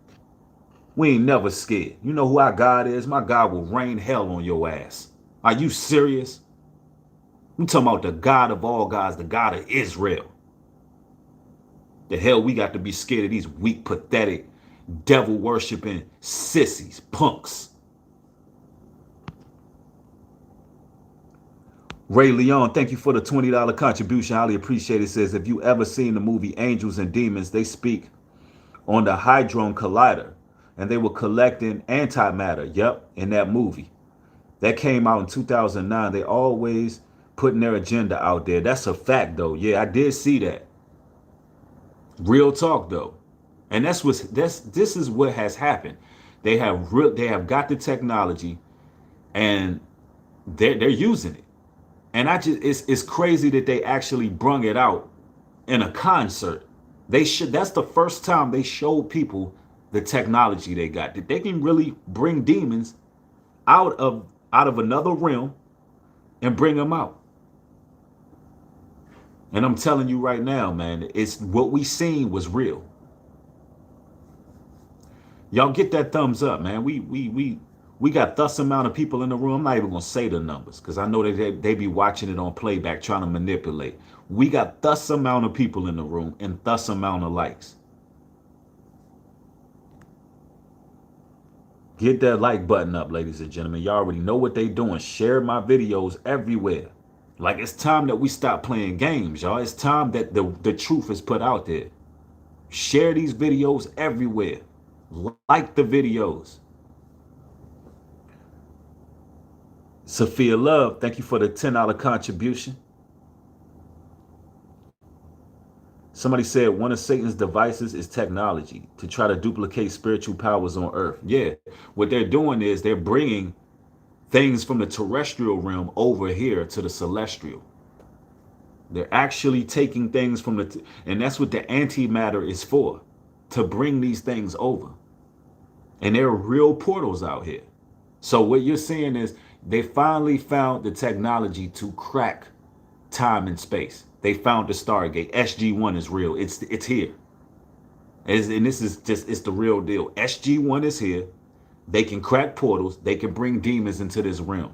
We ain't never scared. You know who our God is? My God will rain hell on your ass. Are you serious? I'm talking about the God of all gods, the God of Israel. The hell we got to be scared of these weak, pathetic, devil-worshiping sissies, punks. Ray Leon, thank you for the $20 contribution. Highly appreciate it. Says, if you ever seen the movie Angels and Demons, they speak on the Hadron Collider, and they were collecting antimatter. Yep, in that movie. That came out in 2009. They always putting their agenda out there. That's a fact, though. Yeah, I did see that. Real talk, though. And this is what has happened. They have got the technology, and they're using it. And it's crazy that they actually brung it out in a concert. That's the first time they showed people the technology they got, that they can really bring demons out of another realm and bring them out. And I'm telling you right now, man, it's what we seen was real. Y'all get that thumbs up, man. We got thus amount of people in the room. I'm not even gonna say the numbers because I know that they be watching it on playback trying to manipulate. We got thus amount of people in the room and thus amount of likes. Get that like button up, ladies and gentlemen. Y'all already know what they doing. Share my videos everywhere. Like, it's time that we stop playing games, y'all. It's time that the truth is put out there. Share these videos everywhere. Like the videos. Sophia Love, thank you for the $10 contribution. Somebody said one of Satan's devices is technology to try to duplicate spiritual powers on earth. Yeah, what they're doing is they're bringing things from the terrestrial realm over here to the celestial. They're actually taking things from and that's what the antimatter is for, to bring these things over. And there are real portals out here. So what you're seeing is they finally found the technology to crack time and space. They found the Stargate. SG-1 is real. It's here. And this is it's the real deal. SG-1 is here. They can crack portals. They can bring demons into this realm.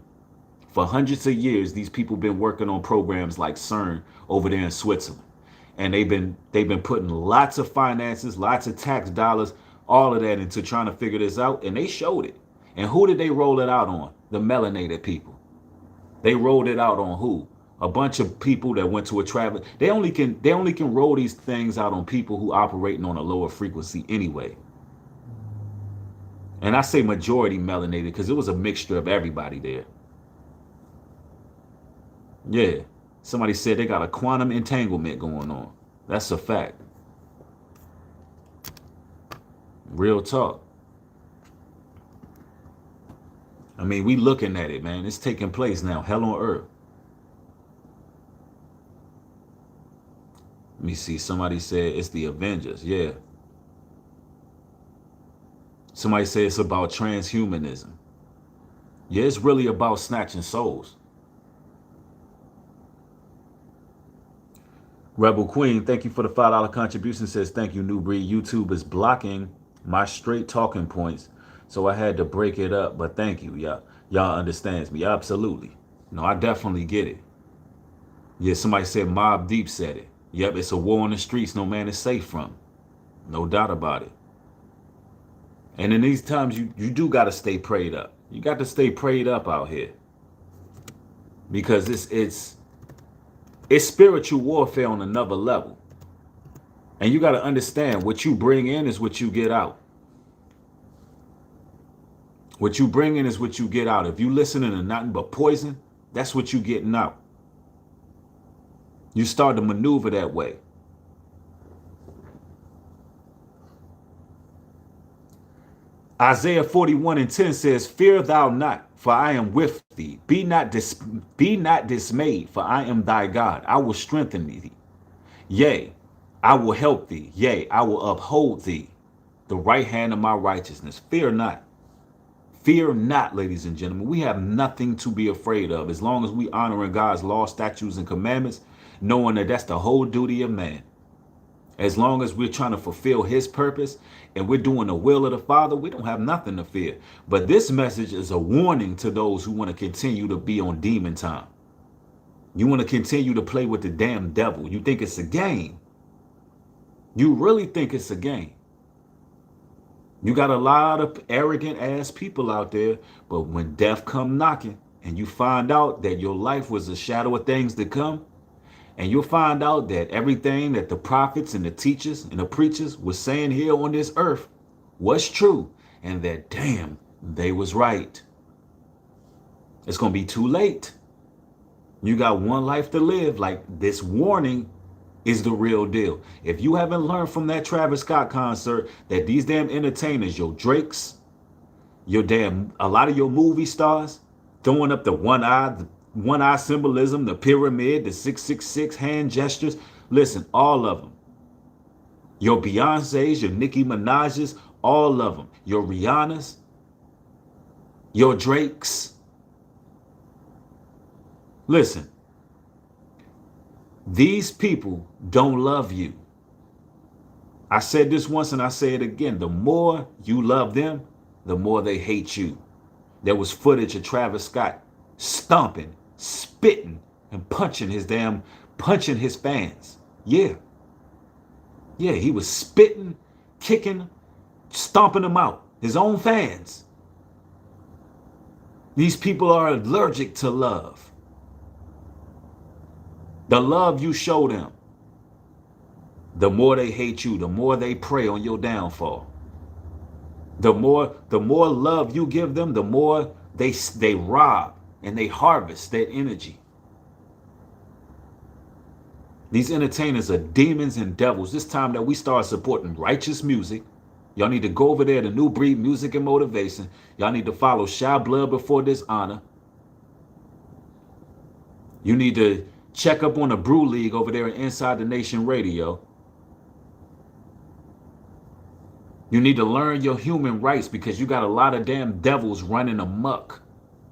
For hundreds of years, these people been working on programs like CERN over there in Switzerland. And they've been putting lots of finances, lots of tax dollars, all of that into trying to figure this out. And they showed it. And who did they roll it out on? The melanated people. They rolled it out on who? A bunch of people that went to a travel. They only can roll these things out on people who operating on a lower frequency anyway. And I say majority melanated because it was a mixture of everybody there. Yeah. Somebody said they got a quantum entanglement going on. That's a fact. Real talk. I mean, we looking at it, man. It's taking place now. Hell on earth. Let me see. Somebody said it's the Avengers. Yeah. Somebody said it's about transhumanism. Yeah, it's really about snatching souls. Rebel Queen, thank you for the $5 contribution. Says, thank you, New Breed. YouTube is blocking my straight talking points, so I had to break it up. But thank you, y'all. Y'all understands me. Absolutely. No, I definitely get it. Yeah, somebody said Mobb Deep said it. Yep, it's a war on the streets no man is safe from. No doubt about it. And in these times, you do got to stay prayed up. You got to stay prayed up out here. Because it's spiritual warfare on another level. And you got to understand, what you bring in is what you get out. What you bring in is what you get out. If you listening to nothing but poison, that's what you getting out. You start to maneuver that way. Isaiah 41:10 says, fear thou not, for I am with thee. Be not dismayed, for I am thy God. I will strengthen thee. Yea, I will help thee. Yea, I will uphold thee. The right hand of my righteousness. Fear not. Fear not, ladies and gentlemen. We have nothing to be afraid of as long as we honoring God's law, statutes, and commandments, knowing that that's the whole duty of man. As long as we're trying to fulfill his purpose and we're doing the will of the Father, we don't have nothing to fear. But this message is a warning to those who want to continue to be on demon time. You want to continue to play with the damn devil. You think it's a game. You really think it's a game. You got a lot of arrogant ass people out there, but when death come knocking and you find out that your life was a shadow of things to come, and you'll find out that everything that the prophets and the teachers and the preachers were saying here on this earth was true, and that damn, they was right. It's going to be too late. You got one life to live. Like, this warning is the real deal. If you haven't learned from that Travis Scott concert that these damn entertainers, your Drakes, a lot of your movie stars, throwing up the one eye symbolism, the pyramid, the 666 hand gestures. Listen, all of them. Your Beyoncé's, your Nicki Minaj's, all of them. Your Rihanna's, your Drakes. Listen, these people don't love you. I said this once and I say it again. The more you love them, the more they hate you. There was footage of Travis Scott stomping, spitting, and punching his fans. Yeah. Yeah, he was spitting, kicking, stomping them out. His own fans. These people are allergic to love. The love you show them, the more they hate you, the more they prey on your downfall. The more love you give them, the more they rob and they harvest that energy. These entertainers are demons and devils. It's time that we start supporting righteous music. Y'all need to go over there to New Breed Music and Motivation. Y'all need to follow Shy Blood Before Dishonor. You need to check up on the Brew League over there in Inside the Nation Radio. You need to learn your human rights because you got a lot of damn devils running amok,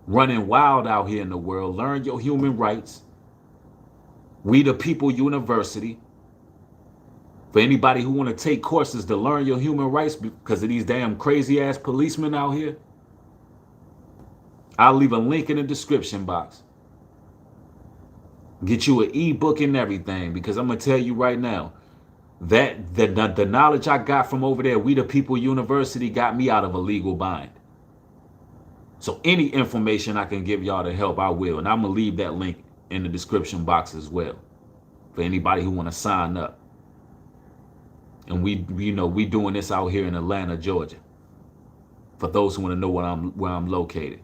running wild out here in the world. Learn your human rights. We the People University. For anybody who want to take courses to learn your human rights because of these damn crazy ass policemen out here, I'll leave a link in the description box. Get you an ebook and everything, because I'm going to tell you right now that the knowledge I got from over there, We the People University, got me out of a legal bind. So any information I can give y'all to help, I will. And I'm going to leave that link in the description box as well for anybody who want to sign up. And we doing this out here in Atlanta, Georgia. For those who want to know where I'm located.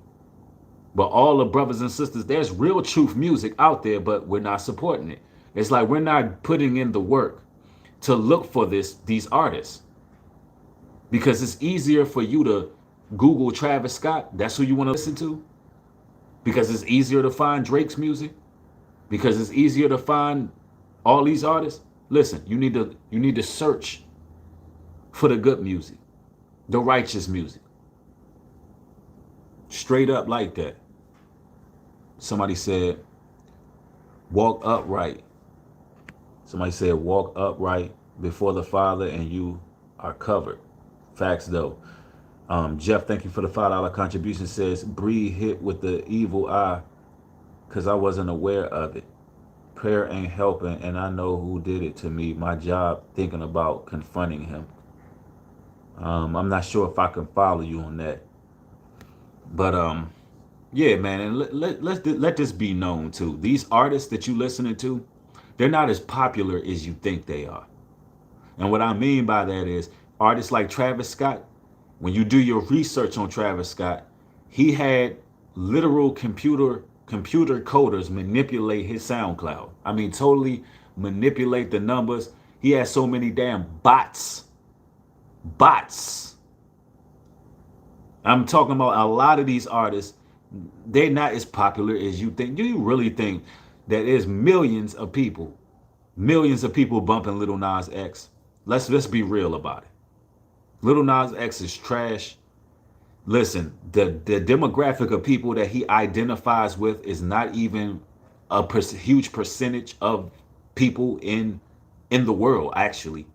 But all the brothers and sisters, there's real truth music out there, but we're not supporting it. It's like we're not putting in the work to look for these artists. Because it's easier for you to Google Travis Scott. That's who you want to listen to. Because it's easier to find Drake's music. Because it's easier to find all these artists. Listen, you need to search for the good music, the righteous music. Straight up like that. Somebody said, walk upright. Somebody said, walk upright before the Father and you are covered. Facts though. Jeff, thank you for the $5 contribution. Says, Bree hit with the evil eye because I wasn't aware of it. Prayer ain't helping, and I know who did it to me. My job thinking about confronting him. I'm not sure if I can follow you on that. But yeah, man, and let this be known too. These artists that you listening to, they're not as popular as you think they are. And what I mean by that is artists like Travis Scott, when you do your research on Travis Scott, he had literal computer coders manipulate his SoundCloud. I mean, totally manipulate the numbers. He has so many damn bots. I'm talking about a lot of these artists. They're not as popular as you think. Do you really think that there's millions of people bumping Lil Nas X? Let's be real about it. Lil Nas X is trash. Listen, the demographic of people that he identifies with is not even a huge percentage of people in the world, actually.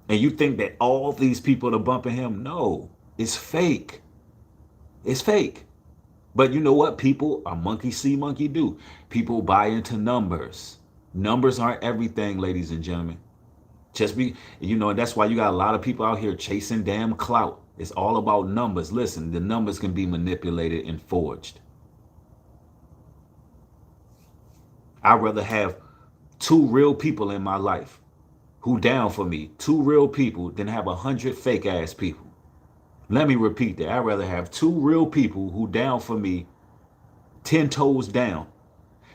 And you think that all these people are bumping him? No, it's fake. It's fake. But you know what? People are monkey see, monkey do. People buy into numbers. Numbers aren't everything, ladies and gentlemen. And that's why you got a lot of people out here chasing damn clout. It's all about numbers. Listen, the numbers can be manipulated and forged. I'd rather have 2 real people in my life who down for me, 2 real people, than have 100 fake ass people. Let me repeat that. I'd rather have 2 real people who down for me 10 toes down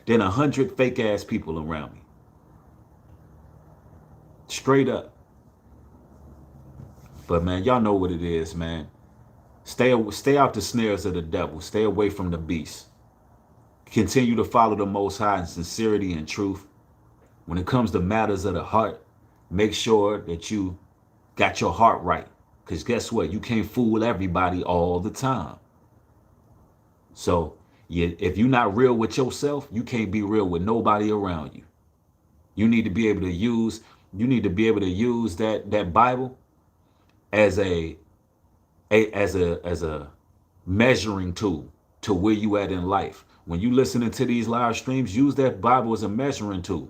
than 100 fake ass people around me. Straight up. But man, y'all know what it is, man. Stay out the snares of the devil. Stay away from the beast. Continue to follow the Most High in sincerity and truth. When it comes to matters of the heart, make sure that you got your heart right. Because guess what? You can't fool everybody all the time. So if you're not real with yourself, you can't be real with nobody around you. You need to be able to use that Bible as a measuring tool to where you at in life. When you listening to these live streams, use that Bible as a measuring tool.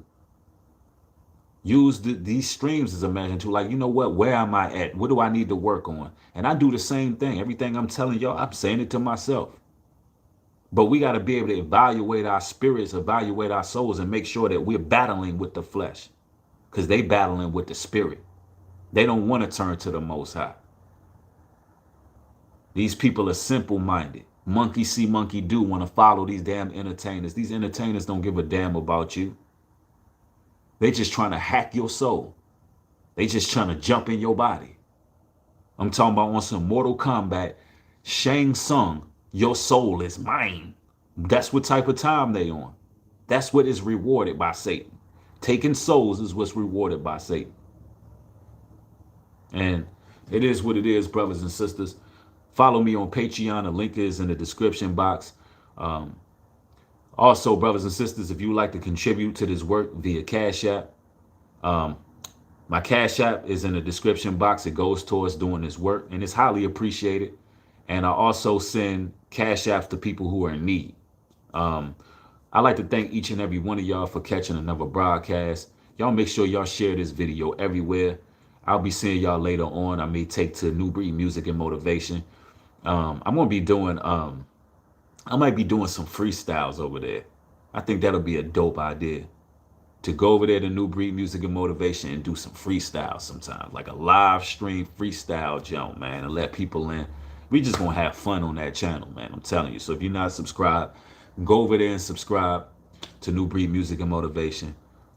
Use these streams as a measuring tool. Like, you know what? Where am I at? What do I need to work on? And I do the same thing. Everything I'm telling y'all, I'm saying it to myself. But we got to be able to evaluate our spirits, evaluate our souls, and make sure that we're battling with the flesh. Because they battling with the spirit. They don't want to turn to the Most High. These people are simple-minded. Monkey see, monkey do, want to follow these damn entertainers. These entertainers don't give a damn about you. They just trying to hack your soul. They just trying to jump in your body. I'm talking about on some Mortal Kombat, Shang Tsung, your soul is mine. That's what type of time they on. That's what is rewarded by Satan. Taking souls is what's rewarded by Satan. And it is what it is, brothers and sisters. Follow me on Patreon. The link is in the description box. Also, brothers and sisters, if you would like to contribute to this work via Cash App, my Cash App is in the description box. It goes towards doing this work, and it's highly appreciated. And I also send Cash Apps to people who are in need. I'd like to thank each and every one of y'all for catching another broadcast. Y'all make sure y'all share this video everywhere. I'll be seeing y'all later on. I may take to New Breed Music and Motivation. I'm going to be doing, I might be doing some freestyles over there. I think that'll be a dope idea to go over there to New Breed Music and Motivation and do some freestyles sometimes, like a live stream freestyle jump, man, and let people in. We just going to have fun on that channel, man. I'm telling you. So if you're not subscribed, go over there and subscribe to New Breed Music and Motivation.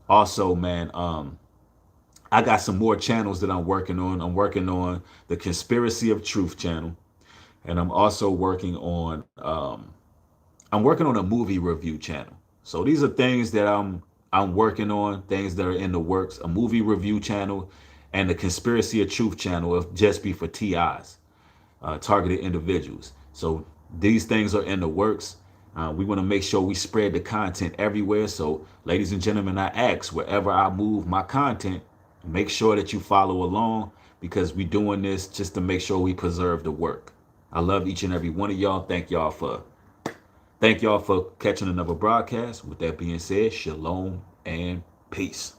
Also, man, I got some more channels that I'm working on. I'm working on the Conspiracy of Truth channel. And I'm also working on a movie review channel. So these are things that I'm working on, things that are in the works. A movie review channel and the Conspiracy of Truth channel will just be for TIs, targeted individuals. So these things are in the works. We want to make sure we spread the content everywhere. So ladies and gentlemen, I ask, wherever I move my content, make sure that you follow along, because we're doing this just to make sure we preserve the work. I love each and every one of y'all. Thank y'all for catching another broadcast. With that being said, shalom and peace.